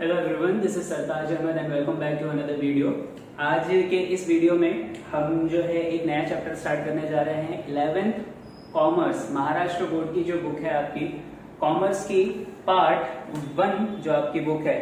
Hello everyone, this is Sartaj Ahmed and welcome back to another video. आज के इस video में हम जो है एक नया चैप्टर स्टार्ट करने जा रहे हैं। 11th कॉमर्स महाराष्ट्र बोर्ड की जो बुक है आपकी कॉमर्स की पार्ट 1 जो आपकी बुक है,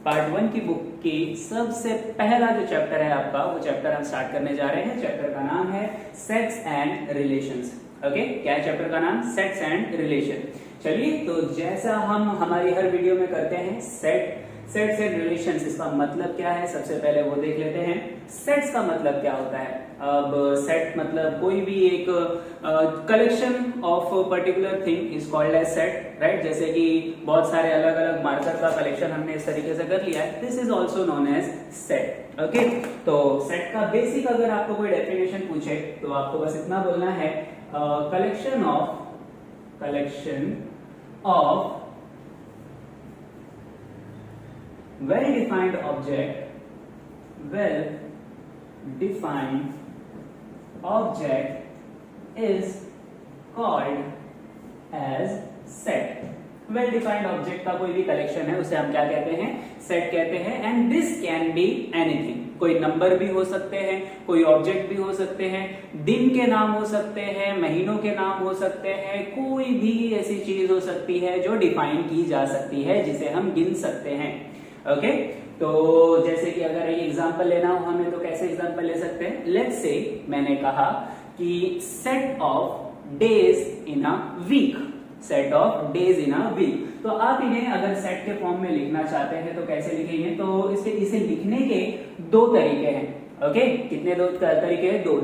पार्ट 1 की बुक की सबसे पहला जो चैप्टर है आपका, वो चैप्टर हम स्टार्ट करने जा रहे हैं। चैप्टर का नाम है सेट्स एंड रिलेशंस। ओके, क्या है चैप्टर का नाम? Sets and relation. चलिए, तो जैसा हम हमारी हर वीडियो में करते हैं, सेट्स एंड रिलेशंस, इसका मतलब क्या है सबसे पहले वो देख लेते हैं। सेट्स का मतलब क्या होता है? अब सेट मतलब कोई भी एक collection of particular thing is called as set, right. जैसे कि बहुत सारे अलग अलग मार्कर का कलेक्शन हमने इस तरीके से कर लिया है, this is also known as set. Okay, तो सेट का बेसिक अगर आपको कोई डेफिनेशन पूछे तो आपको बस इतना बोलना है, collection of well-defined object is called as set। Well defined object का कोई भी कलेक्शन है उसे हम क्या कहते हैं? सेट कहते हैं। And this can be anything, कोई नंबर भी हो सकते हैं, कोई ऑब्जेक्ट भी हो सकते हैं, दिन के नाम हो सकते हैं, महीनों के नाम हो सकते हैं, कोई भी ऐसी चीज हो सकती है जो डिफाइन की जा सकती है, जिसे हम गिन सकते हैं। ओके, तो जैसे कि अगर ये एग्जांपल लेना हो हमें तो कैसे एग्जांपल ले सकते हैं? लेट्स से मैंने कहा कि set of days in a week, set of days in a week. तो आप इन्हें अगर सेट के फॉर्म में लिखना चाहते हैं तो कैसे लिखेंगे? तो इसे लिखने के दो तरीके हैं। ओके, कितने दो तरीके हैं? दो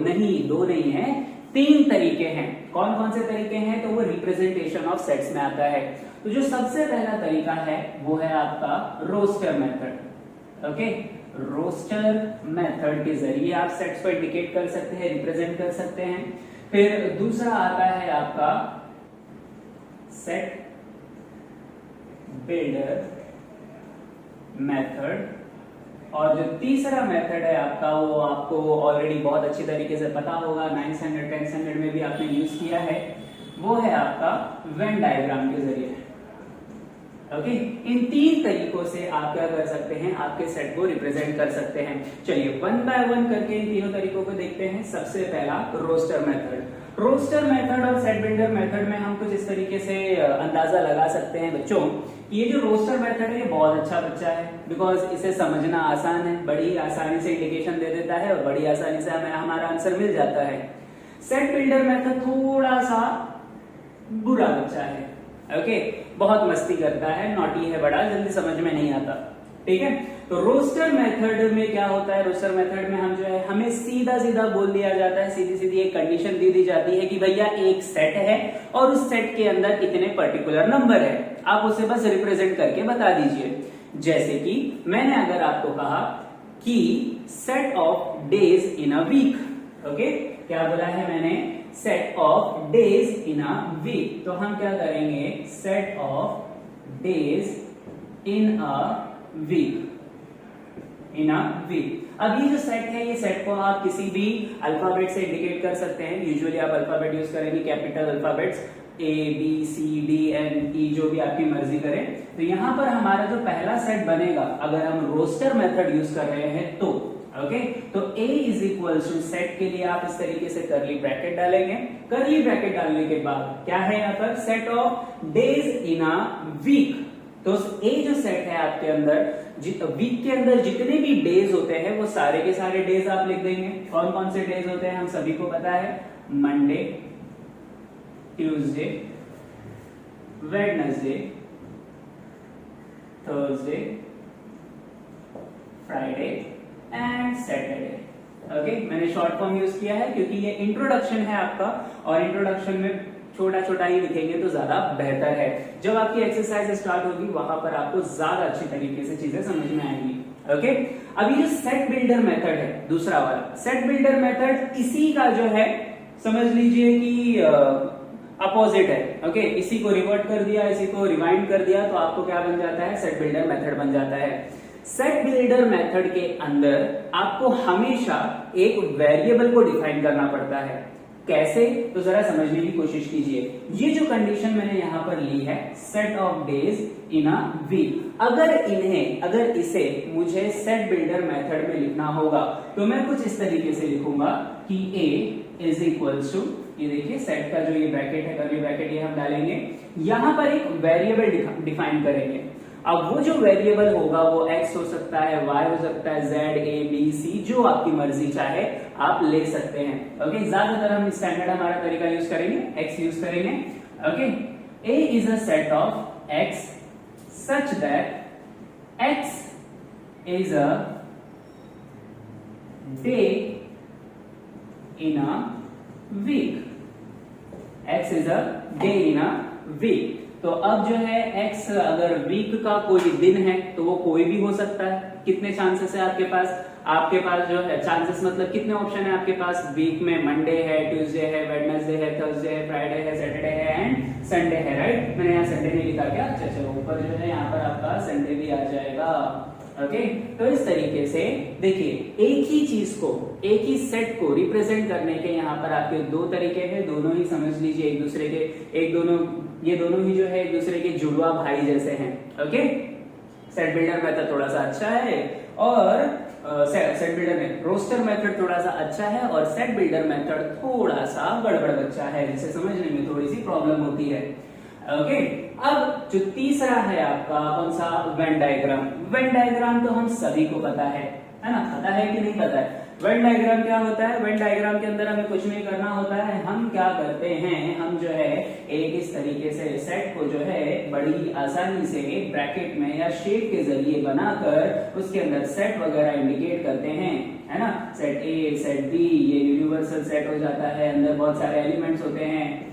नहीं है, 3 तरीके हैं। कौन कौन से तरीके हैं? तो वो रिप्रेजेंटेशन ऑफ सेट्स में आता है। तो जो सबसे पहला तरीका है वो है आपका roster method. Okay, roster method के जरिए आप सेट्स को इंडिकेट कर सकते हैं, रिप्रेजेंट कर सकते हैं। फिर दूसरा आता है आपका सेट बिल्डर मेथड, और जो तीसरा मेथड है आपका वो आपको ऑलरेडी बहुत अच्छी तरीके से पता होगा, 9th स्टैंडर्ड 10th स्टैंडर्ड में भी आपने यूज किया है, वो है आपका वेन डायग्राम के जरिए। ओके, इन 3 तरीकों से आप क्या कर सकते हैं? आपके सेट को रिप्रेजेंट कर सकते हैं। चलिए 1 बाय 1 करके इन तीनों तरीकों को देखते हैं। सबसे पहला रोस्टर मेथड। रोस्टर मेथड और सेट बिल्डर मेथड में हम कुछ इस तरीके से अंदाजा लगा सकते हैं बच्चों, ये जो रोस्टर मेथड है ये बहुत अच्छा बच्चा है, बिकॉज इसे समझना आसान है, बड़ी आसानी से इंडिकेशन दे देता है और बड़ी आसानी से हमें हमारा आंसर मिल जाता है। सेट बिल्डर मेथड थोड़ा सा बुरा बच्चा है। ओके, बहुत मस्ती करता है, नॉटी है बड़ा, जल्दी समझ में नहीं आता। ठीक है, तो रोस्टर मेथड में क्या होता है? रोस्टर मेथड में हम जो है हमें सीधा सीधा बोल दिया जाता है, सीधी सीधी एक कंडीशन दे दी जाती है कि भैया एक सेट है और उस सेट के अंदर इतने पर्टिकुलर नंबर है, आप उसे बस रिप्रेजेंट करके बता दीजिए। जैसे कि मैंने अगर आपको कहा कि set of days in a week, okay, क्या बोला है मैंने? Set of days in a week. तो हम क्या करेंगे? Set of days in a week, in a week. अब ये जो सेट है, ये सेट को आप किसी भी अल्फाबेट से इंडिकेट कर सकते हैं। यूजुअली आप अल्फाबेट यूज करेंगे, कैपिटल अल्फाबेट्स ABCDNE, जो भी आपकी मर्जी करें। तो यहां पर हमारा जो पहला सेट बनेगा, अगर हम रोस्टर मेथड यूज कर रहे हैं तो ओके, तो A is equal to set के लिए आप इस तरीके से करली ब्रैकेट डालेंगे। करली ब्रैकेट डालने के बाद क्या है यहाँ पर? Set of days in a week. तो ए जो सेट है आपके अंदर, वीक के अंदर जितने भी डेज होते हैं वो सारे के सारे डेज आप लिख देंगे। कौन कौन से डेज होते हैं हम सभी को पता है? Monday, Tuesday, Wednesday, Thursday, Friday and Saturday. Okay, मैंने शॉर्ट फॉर्म यूज किया है क्योंकि ये इंट्रोडक्शन है आपका, और इंट्रोडक्शन में छोटा छोटा ही लिखेंगे तो ज्यादा बेहतर है। जब आपकी एक्सरसाइज स्टार्ट होगी वहां पर आपको ज्यादा अच्छी तरीके से चीजें समझ में आएंगी। ओके, अभी जो सेट बिल्डर मेथड है, दूसरा वाला सेट बिल्डर मेथड, इसी का जो है समझ लीजिए कि अपोजिट है। ओके, इसी को रिवर्ट कर दिया, इसी को रिवाइंड कर दिया, तो आपको क्या बन जाता है? सेट बिल्डर मेथड बन जाता है। सेट बिल्डर मेथड के अंदर आपको हमेशा एक वेरिएबल को डिफाइन करना पड़ता है। कैसे, तो जरा समझने की कोशिश कीजिए। ये जो कंडीशन मैंने यहां पर ली है, set of days in a week, अगर इसे मुझे सेट बिल्डर मेथड में लिखना होगा तो मैं कुछ इस तरीके से लिखूंगा कि a इज इक्वल्स टू, ये देखिए सेट का जो ये ब्रैकेट है, कर्ली ब्रैकेट, ये हम डालेंगे, यहां पर एक वेरिएबल डिफाइन करेंगे। अब वो जो वेरिएबल होगा वो x हो सकता है, y हो सकता है, z, a, b, c, जो आपकी मर्जी चाहे आप ले सकते हैं। ओके, ज्यादातर हम स्टैंडर्ड हमारा तरीका यूज करेंगे, x यूज करेंगे। Okay, a is a set of x such that x is a day in a week, x is a day in a week. तो अब जो है x अगर वीक का कोई दिन है तो वो कोई भी हो सकता है। कितने चांसेस है आपके पास जो है चांसेस, मतलब कितने ऑप्शन है आपके पास। वीक में मंडे है, ट्यूसडे है, वेडनेसडे है, थर्सडे है, फ्राइडे है, सैटरडे है एंड संडे है, राइट। मैंने यहाँ संडे नहीं लिखा क्या, अच्छा चलो ऊपर जो है यहाँ पर आपका संडे भी आ जाएगा। ओके, तो इस तरीके से देखिए, एक ही चीज को, एक ही सेट को रिप्रेजेंट करने के यहाँ पर आपके दो तरीके हैं, दोनों ही समझ लीजिए एक दूसरे के, ये दोनों ही जो है एक दूसरे के जुड़वा भाई जैसे हैं। ओके, सेट बिल्डर मेथड थोड़ा सा अच्छा है और सेट बिल्डर में रोस्टर मेथड थोड़ा सा अच्छा है और सेट बिल्डर मेथड थोड़ा सा गड़बड़ बच्चा है, जिसे समझने में थोड़ी सी प्रॉब्लम होती है। ओके, अब जो तीसरा है आपका कौन सा, वेन डायग्राम। वेन डायग्राम तो हम सभी को पता है ना, पता है कि नहीं पता है। वेन डायग्राम क्या होता है, वेन डायग्राम के अंदर हमें कुछ नहीं करना होता है, हम क्या करते हैं, हम जो है एक इस तरीके से सेट को जो है बड़ी आसानी से ब्रैकेट में या शेप के जरिए बनाकर उसके अंदर सेट वगैरह इंडिकेट करते हैं, है ना। सेट ए, सेट बी, ये यूनिवर्सल सेट हो जाता है, अंदर बहुत सारे एलिमेंट्स होते हैं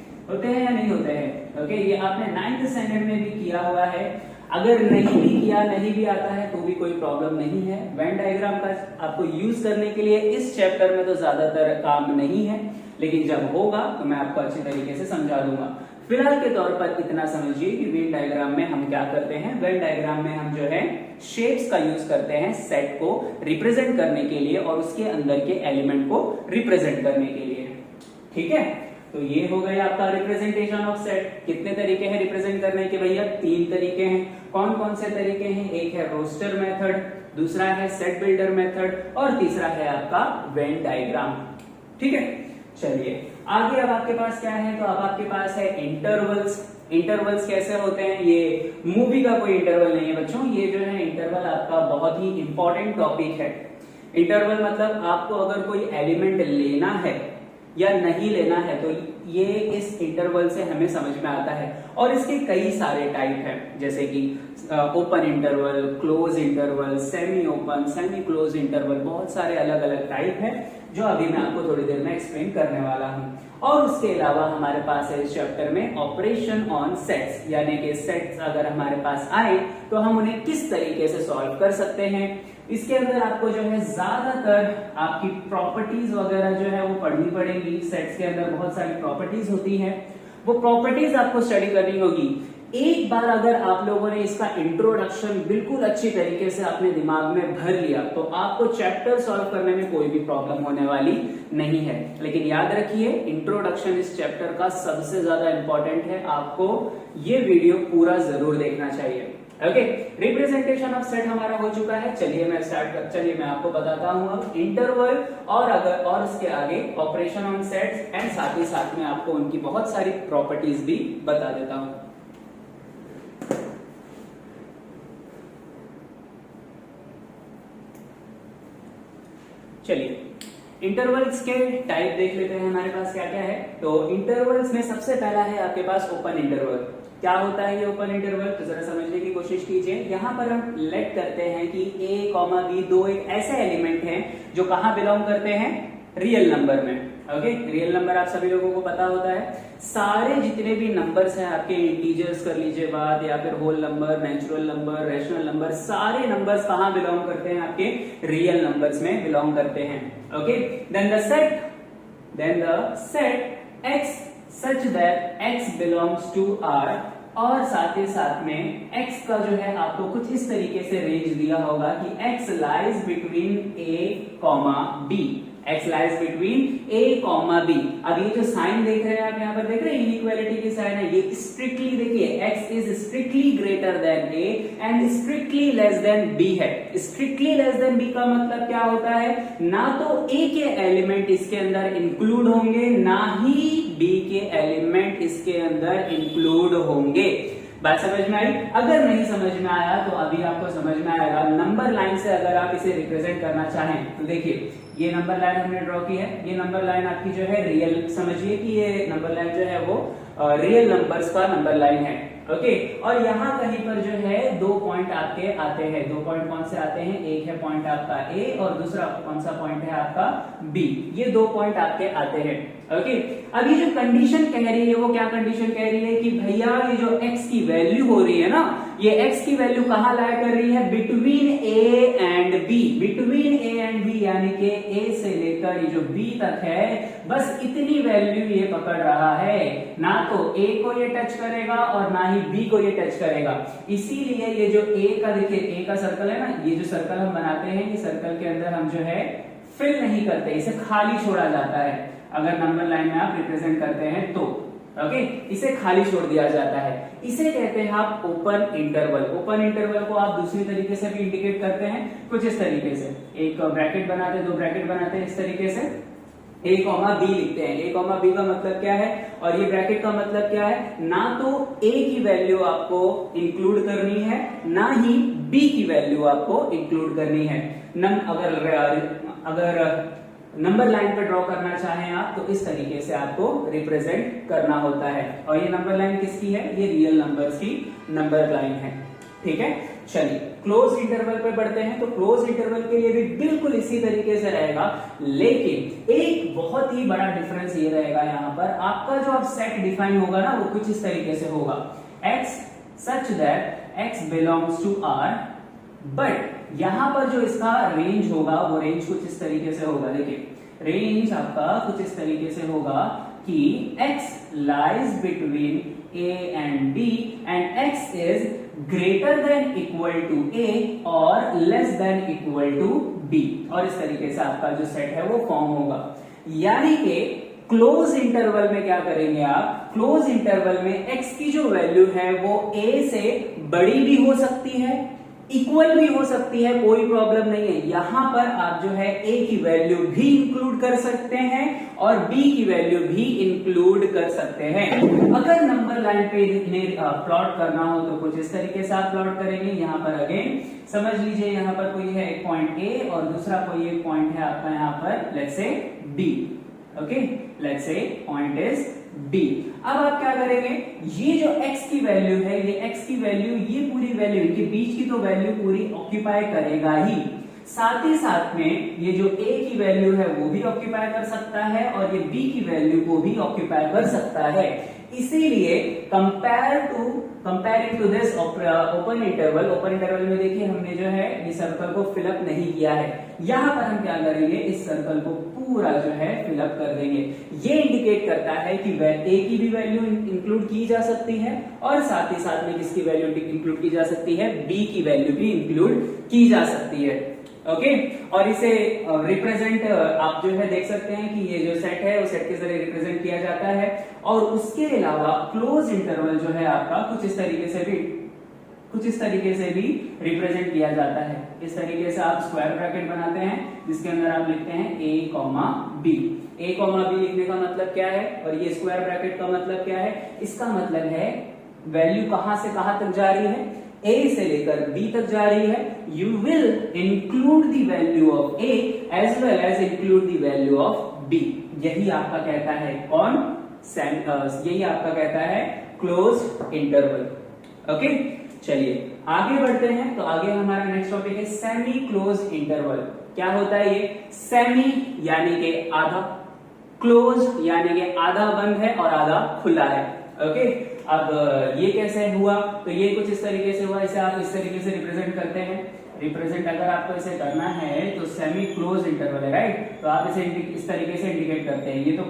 या नहीं होते हैं। ओके, ये आपने 9th स्टैंडर्ड में भी किया हुआ है, अगर नहीं भी किया, नहीं भी आता है तो भी कोई प्रॉब्लम नहीं है। वेन डायग्राम का आपको यूज करने के लिए इस चैप्टर में तो ज्यादातर काम नहीं है, लेकिन जब होगा तो मैं आपको अच्छे तरीके से समझा दूंगा। फिलहाल के तौर पर इतना समझिए कि वेन डायग्राम में हम क्या करते हैं। वेन डायग्राम में हम जो है शेप्स का यूज करते हैं सेट को रिप्रेजेंट करने के लिए और उसके अंदर के एलिमेंट को रिप्रेजेंट करने के लिए, ठीक है। तो ये हो गया आपका रिप्रेजेंटेशन ऑफ सेट। कितने तरीके हैं रिप्रेजेंट करने के भैया, 3 तरीके हैं। कौन कौन से तरीके हैं, एक है रोस्टर मेथड, दूसरा है सेट बिल्डर मेथड और तीसरा है आपका वेन डायग्राम, ठीक है। चलिए आगे अब आपके पास क्या है, तो अब आपके पास है इंटरवल्स। इंटरवल्स कैसे होते हैं, ये मूवी का कोई इंटरवल नहीं है बच्चों, ये जो है इंटरवल आपका बहुत ही इंपॉर्टेंट टॉपिक है। इंटरवल मतलब आपको अगर कोई एलिमेंट लेना है या नहीं लेना है तो ये इस इंटरवल से हमें समझ में आता है। और इसके कई सारे टाइप हैं, जैसे कि open interval, close interval, semi open, semi close interval, बहुत सारे अलग अलग टाइप हैं जो अभी मैं आपको थोड़ी देर में एक्सप्लेन करने वाला हूं। और उसके अलावा हमारे पास है इस चैप्टर में ऑपरेशन ऑन सेट्स, यानी कि सेट्स अगर हमारे पास आए तो हम उन्हें किस तरीके से सॉल्व कर सकते हैं। इसके अंदर आपको जो है ज्यादातर आपकी प्रॉपर्टीज वगैरह जो है वो पढ़नी पड़ेगी। सेट्स के अंदर बहुत सारी प्रॉपर्टीज होती हैं, वो प्रॉपर्टीज आपको स्टडी करनी होगी। एक बार अगर आप लोगों ने इसका इंट्रोडक्शन बिल्कुल अच्छी तरीके से अपने दिमाग में भर लिया तो आपको चैप्टर सॉल्व करने में कोई भी प्रॉब्लम होने वाली नहीं है। लेकिन याद रखिए, इंट्रोडक्शन इस चैप्टर का सबसे ज्यादा इंपॉर्टेंट है, आपको ये वीडियो पूरा जरूर देखना चाहिए। ओके, रिप्रेजेंटेशन ऑफ सेट हमारा हो चुका है। चलिए मैं आपको बताता हूं अब इंटरवल और उसके आगे ऑपरेशन ऑन सेट्स एंड साथ ही साथ में आपको उनकी बहुत सारी प्रॉपर्टीज भी बता देता हूं। चलिए इंटरवल्स के टाइप देख लेते हैं, हमारे पास क्या क्या है। तो इंटरवल्स में सबसे पहला है आपके पास ओपन इंटरवल। क्या होता है ये ओपन इंटरवल, तो जरा समझने की कोशिश कीजिए। यहाँ पर हम लेट करते हैं कि a, b दो एक ऐसे एलिमेंट हैं जो कहाँ बिलोंग करते हैं, रियल नंबर में। ओके, रियल नंबर आप सभी लोगों को पता होता है। सारे जितने भी नंबर्स हैं आपके, इंटीजर्स कर लीजिए बात, या फिर whole number, natural number, rational number, सारे नंबर्स कहाँ बिलोंग करते हैं, आपके रियल नंबर्स में बिलोंग करते हैं। Okay, then the set x such that x belongs to R, और साथ ही साथ में x का जो है आपको कुछ इस तरीके से रेंज दिया होगा कि x lies between a, b, x lies between a comma b। अब ये जो साइन देख रहे हैं आप यहाँ पर देख रहे हैं इनइक्वालिटी की साइन है, ये स्ट्रिक्टली देखिए x is strictly greater than a and strictly less than b है। स्ट्रिक्टली लेस देन b का मतलब क्या होता है, ना तो a के एलिमेंट इसके अंदर इंक्लूड होंगे ना ही b के एलिमेंट इसके अंदर इंक्लूड होंगे। बात समझ में आई? अगर नहीं समझ में आया तो अभी आपको समझ में आएगा। नंबर लाइन से अगर आप इसे रिप्रेजेंट करना चाहें तो देखिए ये नंबर लाइन हमने ड्रॉ की है, ये नंबर लाइन आपकी जो है रियल, समझिए कि ये नंबर लाइन जो है वो रियल नंबर्स का नंबर लाइन है। ओके, और यहाँ कहीं पर जो है 2 पॉइंट आपके आते हैं। 2 पॉइंट कौन से आते हैं, एक है पॉइंट आपका A और दूसरा कौन सा पॉइंट है आपका B। ये 2 पॉइंट आपके आते हैं। ओके, अब ये जो कंडीशन कह रही है वो क्या कंडीशन कह रही है कि भैया ये जो x की वैल्यू हो रही है ना, ये x की वैल्यू कहाँ लाई कर रही है, between A and B। Between A and B यानी कि A से लेकर ये जो B तक है, बस इतनी वैल्यू ये पकड़ रहा है। ना तो A को ये टच करेगा और ना ही B को ये टच करेगा। इसीलिए ये जो A का देखिए A का सर्कल है ना, ये जो सर्कल हम बनाते हैं, ये सर्कल के अंदर हम जो है फिल नहीं करते, इसे खाली छोड़ा जाता है। अगर नंबर लाइन में आप रिप्रेजेंट करते हैं तो ओके, इसे खाली छोड़ दिया जाता है। इसे कहते हैं आप ओपन इंटरवल। ओपन इंटरवल को आप दूसरी तरीके से भी इंडिकेट करते हैं, कुछ इस तरीके से। एक ब्रैकेट बनाते हैं, 2 ब्रैकेट बनाते हैं इस तरीके से, a कॉमा b लिखते हैं। a कॉमा b का मतलब क्या है और ये ब्रैकेट का मतलब क्या है, ना तो a की वैल्यू आपको इंक्लूड करनी है ना ही b की वैल्यू आपको इंक्लूड करनी है। अगर नंबर लाइन पे ड्रॉ करना चाहें आप तो इस तरीके से आपको रिप्रेजेंट करना होता है। और ये नंबर लाइन किसकी है, ये रियल नंबर्स की नंबर लाइन है। ठीक है, चलिए क्लोज इंटरवल पे बढ़ते हैं। तो क्लोज इंटरवल के लिए भी बिल्कुल इसी तरीके से रहेगा, लेकिन एक बहुत ही बड़ा डिफरेंस ये रहेगा यहाँ पर, आपका जो अब सेट डिफाइन होगा ना वो कुछ इस तरीके से होगा, x such that x belongs to R, but यहां पर जो इसका रेंज होगा वो रेंज कुछ इस तरीके से होगा। देखिए रेंज आपका कुछ इस तरीके से होगा कि x lies between a and b and x is greater than equal to a और less than equal to b, और इस तरीके से आपका जो सेट है वो फॉर्म होगा। यानी कि क्लोज इंटरवल में क्या करेंगे आप, क्लोज इंटरवल में x की जो वैल्यू है वो a से बड़ी भी हो सकती है, इक्वल भी हो सकती है, कोई प्रॉब्लम नहीं है। यहां पर आप जो है a की वैल्यू भी इंक्लूड कर सकते हैं और b की वैल्यू भी इंक्लूड कर सकते हैं। अगर नंबर लाइन पे इन्हें प्लॉट करना हो तो कुछ इस तरीके से आप प्लॉट करेंगे। यहां पर अगेन समझ लीजिए, यहां पर कोई है एक पॉइंट a और दूसरा कोई एक पॉइंट है आपका यहाँ पर let's say b। Okay, let's say point is b। अब आप क्या करेंगे, ये जो x की वैल्यू है, ये x की वैल्यू, ये पूरी वैल्यू, इनके बीच की तो वैल्यू पूरी ऑक्यूपाई करेगा ही, साथ ही साथ में ये जो a की वैल्यू है वो भी ऑक्यूपाई कर सकता है और ये b की वैल्यू को भी ऑक्यूपाई कर सकता है। इसीलिए comparing to this open interval में देखिए हमने जो है ये सर्कल को फिलअप नहीं किया है। यहां पर हम क्या करेंगे, इस सर्कल को पूरा जो है फिलअप कर देंगे। ये इंडिकेट करता है कि a की भी वैल्यू इंक्लूड की जा सकती है और साथ ही साथ में किसकी वैल्यू इंक्लूड की जा सकती है, b की वैल्यू भी इंक्लूड की जा सकती है। ओके, और इसे रिप्रेजेंट आप जो है देख सकते हैं कि ये जो सेट है वो सेट के जरिए रिप्रेजेंट किया जाता है। और उसके अलावा क्लोज इंटरवल जो है आपका कुछ इस तरीके से भी रिप्रेजेंट किया जाता है। इस तरीके से आप स्क्वायर ब्रैकेट बनाते हैं जिसके अंदर आप लिखते हैं a, b। a, b लिखने का मतलब क्या है और ये स्क्वायर ब्रैकेट का मतलब क्या है, इसका मतलब है वैल्यू कहां से कहां तक जा रही है, a से लेकर b तक जा रही है। You will include the value of a as well as include the value of b। यही आपका कहता है कौन, यही आपका कहता है क्लोज इंटरवल। ओके, चलिए आगे बढ़ते हैं। तो आगे हमारा नेक्स्ट टॉपिक है सेमी क्लोज इंटरवल। क्या होता है ये, सेमी यानी कि आधा, क्लोज यानी कि आधा बंद है और आधा खुला है। ओके, अब ये कैसे हुआ, तो ये कुछ इस तरीके से हुआ, इसे आप इस तरीके से रिप्रेजेंट करते हैं। रिप्रेजेंट अगर आपको इसे करना है तो सेमी क्लोज इंटरवल है, राइट, तो आप इसे इस तरीके से इंडिकेट करते हैं। ये तो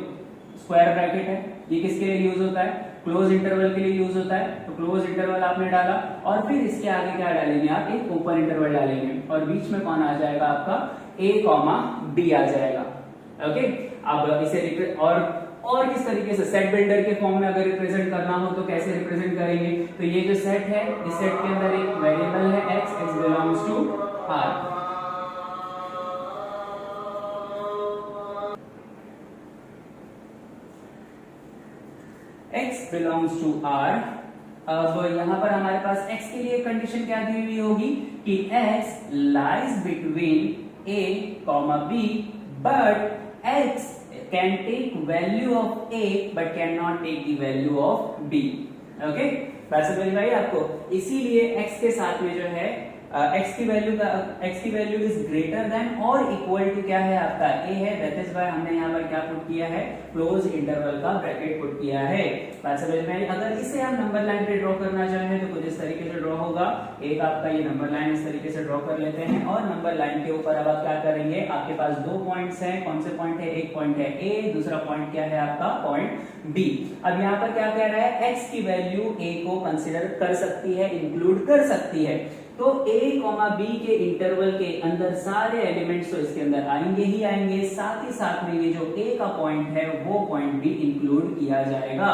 स्क्वायर ब्रैकेट है, ये किसके लिए यूज होता है, क्लोज इंटरवल के लिए यूज होता है। तो क्लोज इंटरवल आपने डाला और फिर इसके आगे क्या डालेंगे आप, एक ओपन इंटरवल डालेंगे और बीच में कौन आ जाएगा आपका a, b आ जाएगा। ओके, अब इसे और किस तरीके से सेट बिल्डर के फॉर्म में अगर रिप्रेजेंट करना हो तो कैसे रिप्रेजेंट करेंगे? तो ये जो सेट है, इस सेट के अंदर एक वेरिएबल है x belongs to r। x belongs to r। अब यहां पर हमारे पास x के लिए कंडीशन क्या दी हुई होगी कि x lies between a comma b, but x can take value of a but can not take the value of b। Okay, बात समझ में आई आपको? इसीलिए x के साथ में जो है x की वैल्यू इज ग्रेटर देन और इक्वल टू क्या है आपका a है, दैट इज व्हाई हमने यहाँ पर क्या पुट किया है, क्लोज इंटरवल का ब्रैकेट पुट किया है। बात समझ में आई? अगर इसे हम नंबर लाइन पे ड्रॉ करना चाहें तो कुछ इस तरीके से ड्रॉ होगा। एक आपका ये नंबर लाइन इस तरीके से ड्रॉ कर लेते हैं और नंबर लाइन के ऊपर अब आप क्या करेंगे, आपके पास दो पॉइंट्स हैं। कौन से पॉइंट है? एक पॉइंट है a, दूसरा पॉइंट क्या है आपका, पॉइंट b। अब यहाँ पर क्या कह रहा है, x की वैल्यू a को कंसिडर कर सकती है, इंक्लूड कर सकती है। तो a, b के इंटरवल के अंदर सारे एलिमेंट्स तो इसके अंदर आएंगे ही आएंगे, साथ ही साथ में ये जो a का पॉइंट है वो पॉइंट भी इंक्लूड किया जाएगा।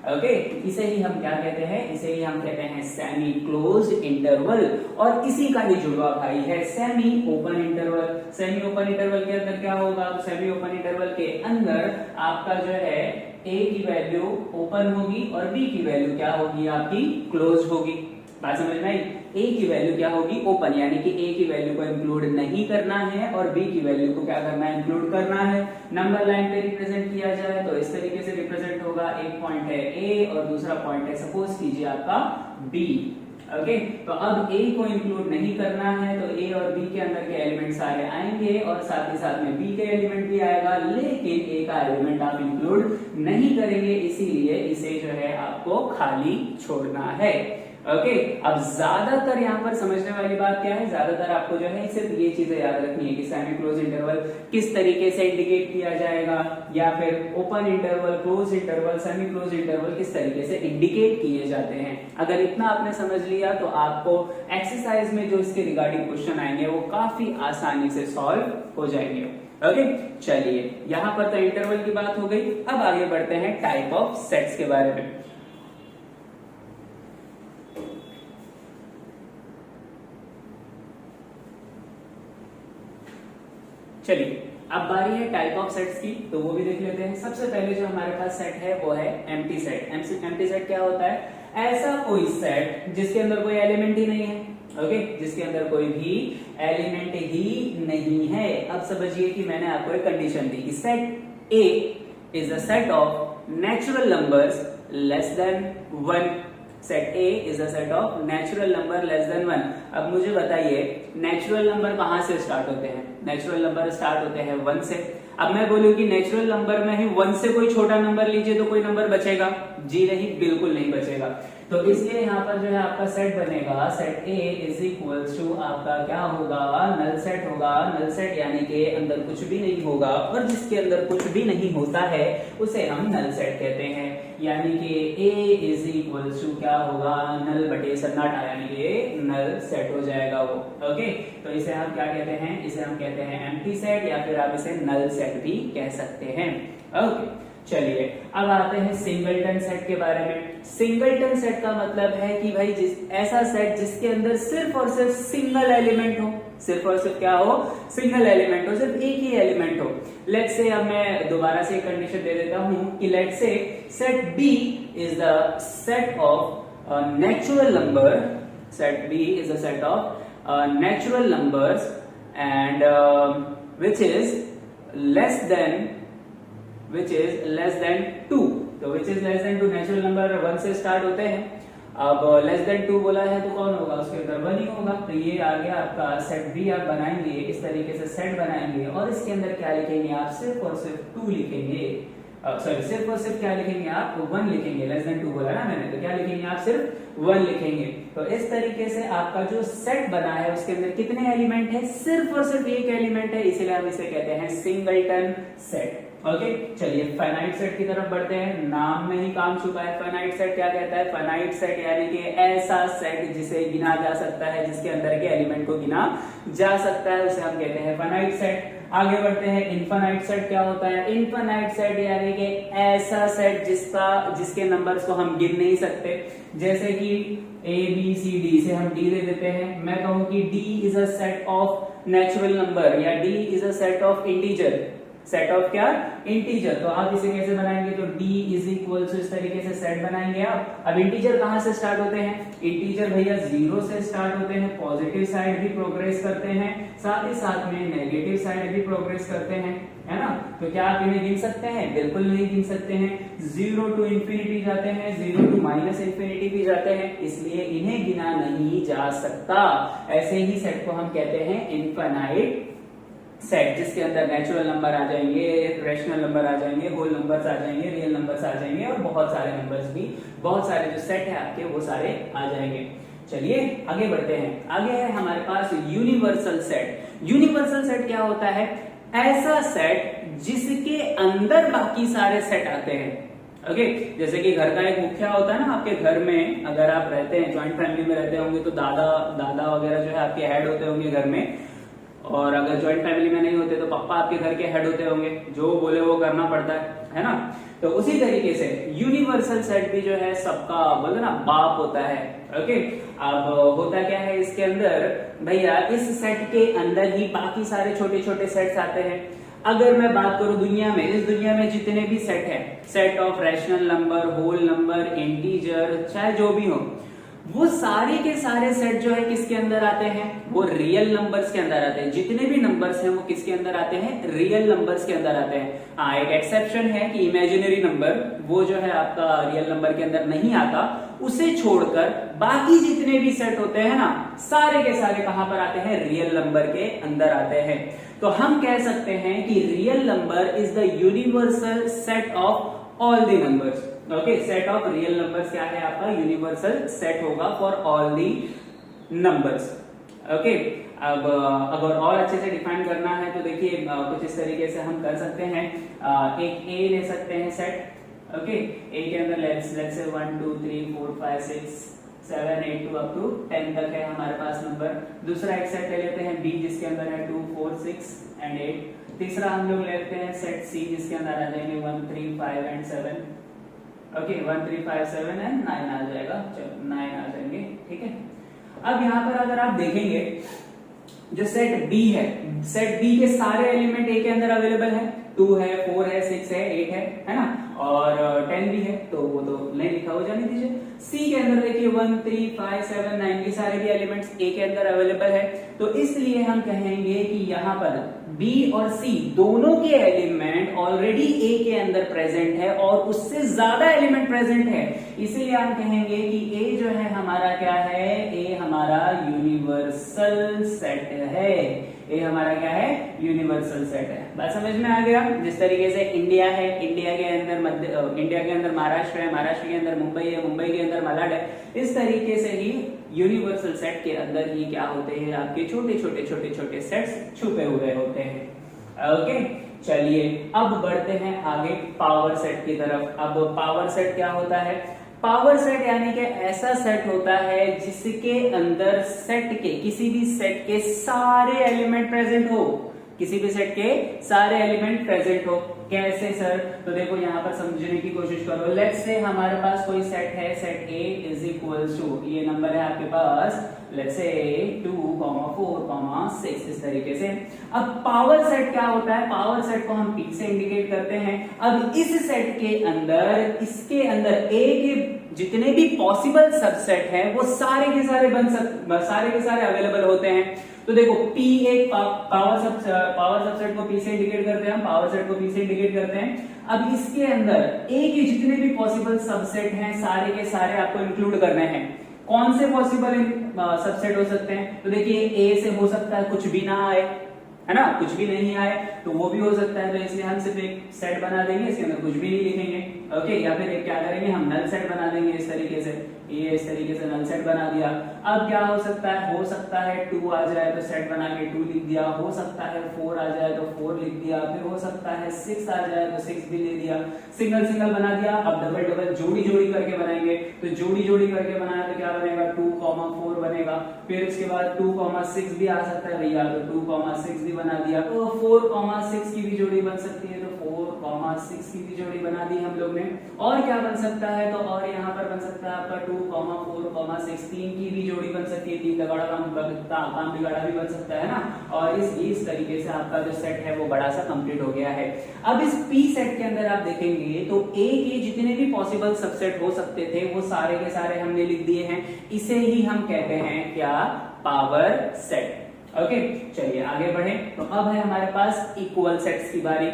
ओके, इसे ही हम क्या कहते हैं, इसे ही हम कहते हैं सेमी क्लोज्ड इंटरवल। और इसी का ही जुड़वा भाई है semi open interval. Semi open interval के अंदर क्या होगा, सेमी ओपन इंटरवल के अंदर आपका जो है a की वैल्यू ओपन होगी और b की वैल्यू क्या होगी, आपकी क्लोज होगी। बात समझ में आई? a की वैल्यू क्या होगी, ओपन, यानी कि a की वैल्यू को इंक्लूड नहीं करना है और b की वैल्यू को क्या करना है, इंक्लूड करना है। नंबर लाइन पे रिप्रेजेंट किया जाए तो इस तरीके से रिप्रेजेंट होगा, एक पॉइंट है a और दूसरा पॉइंट है सपोज कीजिए आपका b। ओके, तो अब a को इंक्लूड नहीं करना है तो a और b के अंदर के एलिमेंट सारे आएंगे और साथ ही साथ में b के एलिमेंट भी आएगा, लेकिन a का एलिमेंट आप इंक्लूड नहीं करेंगे, इसीलिए इसे जो है आपको खाली छोड़ना है। ओके, अब ज्यादातर यहाँ पर समझने वाली बात क्या है, ज्यादातर आपको जो है सिर्फ ये चीजें याद रखनी है कि सेमी क्लोज इंटरवल किस तरीके से इंडिकेट किया जाएगा, या फिर open interval, close interval, semi close interval किस तरीके से इंडिकेट किए जाते हैं। अगर इतना आपने समझ लिया तो आपको एक्सरसाइज में जो इसके रिगार्डिंग क्वेश्चन आएंगे वो काफी आसानी से सॉल्व हो जाएंगे। ओके, चलिए यहाँ पर तो इंटरवल की बात हो गई, अब आगे बढ़ते हैं टाइप ऑफ सेट्स के बारे में। चलिए अब बारी है टाइप ऑफ सेट्स की, तो वो भी देख लेते हैं। सबसे पहले जो हमारे पास सेट है वो है एम्प्टी सेट। एम्प्टी सेट क्या होता है, ऐसा कोई सेट जिसके अंदर कोई एलिमेंट ही नहीं है। ओके, जिसके अंदर कोई भी एलिमेंट ही नहीं है। अब समझिए कि मैंने आपको एक कंडीशन दी कि set A is a set of natural numbers less than 1। Set A is a set of natural number less than 1। अब मुझे बताइए नेचुरल नंबर कहां से स्टार्ट होते हैं? नेचुरल नंबर स्टार्ट होते हैं 1 से। अब मैं बोलूं कि नेचुरल नंबर में ही 1 से कोई छोटा नंबर लीजिए तो कोई नंबर बचेगा? जी नहीं, बिल्कुल नहीं बचेगा। तो इसलिए यहाँ पर जो है आपका सेट बनेगा, set A is equals to आपका क्या होगा, नल सेट होगा। नल सेट यानी कि अंदर कुछ भी नहीं होगा, और जिसके अंदर कुछ भी नहीं होता है उसे हम नल सेट कहते हैं। यानी कि ए इज इक्वल्स टू क्या होगा, नल बटे सन्नाटा, यानी कि नल सेट हो जाएगा वो। ओके, तो इसे हम क्या कहते हैं, इसे हम कहते हैं एम्प्टी सेट, या फिर आप इसे नल सेट भी कह सकते हैं। ओके, चलिए अब आते हैं सिंगलटन सेट के बारे में। सिंगलटन सेट का मतलब है कि भाई ऐसा सेट जिसके अंदर सिर्फ और सिर्फ सिंगल एलिमेंट हो। सिर्फ और सिर्फ क्या हो, सिंगल एलिमेंट हो, सिर्फ एक ही एलिमेंट हो। लेट्स से, अब मैं दोबारा से कंडीशन दे देता हूं कि let's say set B is the set of natural number. Set B is the set of natural numbers and which is less than 2। तो which is less than 2 natural number 1 से start होते हैं। अब less than 2 बोला है तो कौन होगा, उसके अंदर 1 ही होगा। तो ये आ गया आपका सेट बी। आप बनाएंगे इस तरीके से सेट बनाएंगे, और इसके अंदर क्या लिखेंगे आप, सिर्फ और सिर्फ 2 लिखेंगे। सॉरी, सिर्फ और सिर्फ क्या लिखेंगे आप, 1 लिखेंगे। लेस देन 2 बोला ना मैंने, तो क्या लिखेंगे आप, सिर्फ 1 लिखेंगे। तो इस तरीके से आपका जो सेट बना है उसके अंदर कितने एलिमेंट है, सिर्फ और सिर्फ एक एलिमेंट है, इसीलिए हम इसे कहते हैं सिंगलटन सेट। ओके चलिए फाइनाइट सेट की तरफ बढ़ते हैं। नाम में ही काम छुपा है। फाइनाइट सेट क्या कहता है? फाइनाइट सेट यानी कि ऐसा सेट जिसे गिना जा सकता है, जिसके अंदर के एलिमेंट को गिना जा सकता है, उसे हम कहते हैं फाइनाइट सेट। आगे बढ़ते हैं। इनफाइनाइट सेट क्या होता है? इनफाइनाइट सेट यानी कि ऐसा सेट जिसके नंबर्स को हम गिन नहीं सकते। जैसे कि ए बी सी डी से हम डी दे देते हैं। मैं कहूं कि D is a set of natural number या D is a set of integer. Set of क्या? इंटीजर। तो आप इसे कैसे बनाएंगे? तो d इज इक्वल टू इस तरीके से सेट बनाएंगे आप। अब इंटीजर कहां से स्टार्ट होते हैं? इंटीजर भैया 0 से स्टार्ट होते हैं, पॉजिटिव साइड भी प्रोग्रेस करते हैं, साथ ही साथ में नेगेटिव साइड भी प्रोग्रेस करते हैं, है ना। तो क्या आप इन्हें गिन सकते हैं? बिल्कुल नहीं गिन सकते हैं। 0 टू इंफिनिटी जाते हैं, 0 टू माइनस इंफिनिटी भी जाते हैं, इसलिए इन्हें गिना नहीं जा सकता। ऐसे ही सेट को हम कहते हैं इनफाइनाइट सेट, जिसके अंदर नेचुरल नंबर आ जाएंगे, रेशनल नंबर आ जाएंगे, होल नंबर्स आ जाएंगे, रियल नंबर्स आ जाएंगे और बहुत सारे नंबर्स भी, बहुत सारे जो सेट है आपके वो सारे आ जाएंगे। चलिए आगे बढ़ते हैं। आगे है हमारे पास यूनिवर्सल सेट। यूनिवर्सल सेट क्या होता है? ऐसा सेट जिसके अंदर बाकी सारे सेट आते हैं। ओके जैसे कि घर का एक मुखिया होता है ना, आपके घर में अगर आप रहते हैं, ज्वाइंट फैमिली में रहते होंगे तो दादा वगैरह जो है आपके हेड होते होंगे घर में, और अगर ज्वाइंट फैमिली में नहीं होते तो पापा आपके घर के हेड होते होंगे, जो बोले वो करना पड़ता है ना। तो उसी तरीके से यूनिवर्सल सेट भी जो है सबका बोले ना बाप होता है। ओके अब होता क्या है इसके अंदर भैया, इस सेट के अंदर ही बाकी सारे छोटे छोटे सेट्स आते हैं। अगर मैं बात करूं दुनिया में, इस दुनिया में जितने भी सेट है, set of rational number, whole number, integer, चाहे जो भी हो, वो सारे के सारे सेट जो है किसके अंदर आते हैं? वो रियल नंबर्स के अंदर आते हैं। जितने भी नंबर्स हैं वो किसके अंदर आते हैं? रियल नंबर्स के अंदर आते हैं। हाँ एक एक्सेप्शन है कि इमेजिनरी नंबर वो जो है आपका रियल नंबर के अंदर नहीं आता। उसे छोड़कर बाकी जितने भी सेट होते हैं ना, सारे के सारे कहां पर आते हैं? रियल नंबर के अंदर आते हैं। तो हम कह सकते हैं कि real number is the universal set of all the numbers. Okay set of real numbers क्या है आपका? यूनिवर्सल सेट होगा for all the numbers. Okay अब अगर और अच्छे से डिफाइन करना है तो देखिए कुछ इस तरीके से हम कर सकते हैं। एक ए ले सकते हैं सेट। ओके ए के अंदर लेट्स से 1 2 3 4 5 6 7 8 2 अप टू 10 तक है हमारे पास नंबर। दूसरा एक सेट ले लेते हैं बी, जिसके अंदर है 2 4 6 एंड 8। तीसरा हम लोग लेते हैं सेट सी, जिसके अंदर आ जाएंगे 1 3 5 एंड 7। ओके 1 3 5 7 एंड 9 आ जाएगा। चलो 9 आ जाएंगे, ठीक है। अब यहाँ पर अगर आप देखेंगे जो सेट बी है, सेट बी के सारे एलिमेंट ए के अंदर अवेलेबल है। 2 है, 4 है, 6 है, 8 है ना, और 10 भी है, तो वो तो नहीं लिखा हो जाने दीजिए। सी के अंदर देखिए 1 3 5 7 9 ये सारे भी एलिमेंट्स ए के अंदर अवेलेबल है। तो इसलिए हम कहेंगे कि यहाँ पर बी और सी दोनों के एलिमेंट ऑलरेडी ए के अंदर प्रेजेंट है और उससे ज्यादा एलिमेंट प्रेजेंट है। इसीलिए हम कहेंगे कि ए जो है हमारा क्या है? ए हमारा यूनिवर्सल सेट है। ए हमारा क्या है? यूनिवर्सल सेट है। बात समझ में आ गया? जिस तरीके से इंडिया है, इंडिया के अंदर महाराष्ट्र है, महाराष्ट्र के अंदर मुंबई है, मुंबई के अंदर मलाड है, इस तरीके से ही यूनिवर्सल सेट के अंदर ही क्या होते हैं? आपके छोटे छोटे सेट्स छुपे हुए होते हैं। ओके चलिए अब बढ़ते हैं आगे पावर सेट की तरफ। अब पावर सेट क्या होता है? पावर सेट यानी कि ऐसा सेट होता है जिसके अंदर सेट के किसी भी सेट के सारे एलिमेंट प्रेजेंट हो, किसी भी सेट के सारे एलिमेंट प्रेजेंट हो। कैसे सर? तो देखो यहाँ पर समझने की कोशिश करो। लेट्स से हमारे पास कोई सेट है, set A is equals to, ये नंबर है आपके पास, लेट्स से 2, 4, 6 इस तरीके से। अब पावर सेट क्या होता है? पावर सेट को हम पी से इंडिकेट करते हैं। अब इस सेट के अंदर, इसके अंदर ए के जितने भी पॉसिबल सबसेट हैं वो सारे के सारे अवेलेबल होते हैं। तो देखो P एक पावर सबसेट को P से इंडिकेट करते हैं, हम पावर सेट को P से इंडिकेट करते हैं। अब इसके अंदर A के जितने भी पॉसिबल सबसेट हैं सारे के सारे आपको इंक्लूड करने हैं। कौन से पॉसिबल सबसेट हो सकते हैं? तो देखिए A से हो सकता है कुछ भी ना आए, है ना, कुछ भी नहीं आए तो वो भी हो सकता है। तो इसलिए हम सिर्फ एक सेट बना देंगे, इसके अंदर कुछ भी नहीं लिखेंगे। ओके या फिर क्या करेंगे? हम नल सेट बना देंगे इस तरीके से। ये इस तरीके से नल सेट बना दिया। अब क्या हो सकता है 2 आ जाए तो सेट बना के 2 लिख दिया, हो सकता है 4 आ जाए तो 4 लिख दिया, फिर हो सकता है 6 आ जाए तो 6 भी ले दिया, सिंगल सिंगल बना दिया। अब डबल डबल जोड़ी जोड़ी करके बनाएंगे, तो जोड़ी जोड़ी करके बनाया तो क्या बनेगा 2,4 बनेगा। फिर उसके बाद 2,6 भी आ सकता है भैया, तो 2,6 भी बना दिया। तो 4,6 की भी जोड़ी बन सकती है, तो 4,6 की भी जोड़ी बना दी हम लोग ने। और क्या बन सकता है, तो और यहाँ पर बन सकता है आपका 2,4,6 3 की भी जोड़ी बन सकती है, 3 का काम बिगाड़ा भी बन सकता है ना। और इस तरीके से आपका जो सेट है वो बड़ा सा कंप्लीट हो गया है। अब इस पी सेट के अंदर आप देखेंगे तो ए के जितने भी पॉसिबल सबसेट हो सकते थे वो सारे के सारे हमने लिख दिए हैं। इसे ही हम कहते हैं क्या, पावर सेट। ओके, चलिए आगे बढ़े। तो अब है हमारे पास इक्वल सेट्स की बारी।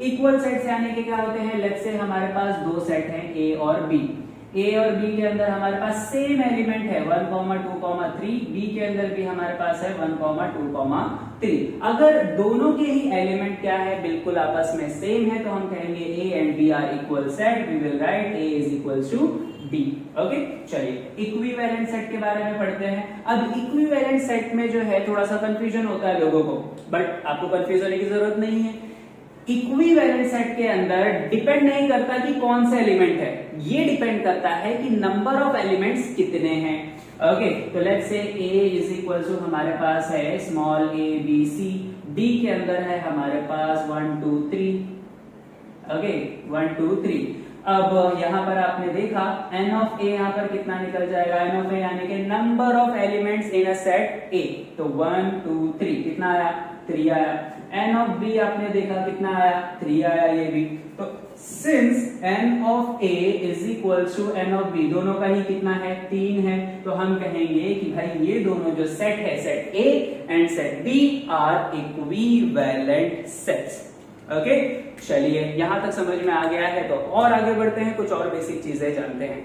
इक्वल सेट्स यानी कि क्या होते हैं, लेट्स से हमारे पास दो सेट हैं ए और बी। ए और बी के अंदर हमारे पास सेम एलिमेंट है 1, 2, 3, बी के अंदर भी हमारे पास है 1, 2, 3। अगर दोनों के ही एलिमेंट क्या है, बिल्कुल आपस में सेम है, तो हम कहेंगे A and B are equal set. We will write A is equal to B. Okay, चलिए इक्विवेलेंट सेट के बारे में पढ़ते हैं। अब इक्विवेलेंट सेट में जो है थोड़ा सा कंफ्यूजन होता है लोगों को, बट आपको कंफ्यूज होने की जरूरत नहीं है। इक्विवेलेंट सेट के अंदर डिपेंड नहीं करता कि कौन सा एलिमेंट है, ये डिपेंड करता है कि नंबर ऑफ एलिमेंट्स कितने हैं। ओके, तो let's say A is equal to हमारे पास है small A B C, D के अंदर है हमारे पास 1, 2, 3। ओके, 1, 2, 3। अब यहां पर आपने देखा n ऑफ ए यहां पर कितना निकल जाएगा, n ऑफ ए यानी कि number of elements in a set ए। तो 1, 2, 3 कितना आया, 3 आया। n ऑफ b आपने देखा कितना आया, 3 आया ये भी। तो since n of a is equal to n of b, दोनों का ही कितना है, 3 है, तो हम कहेंगे कि भाई ये दोनों जो सेट है, set a and set b are equivalent sets. Okay, चलिए यहां तक समझ में आ गया है, तो और आगे बढ़ते हैं, कुछ और बेसिक चीजें जानते हैं।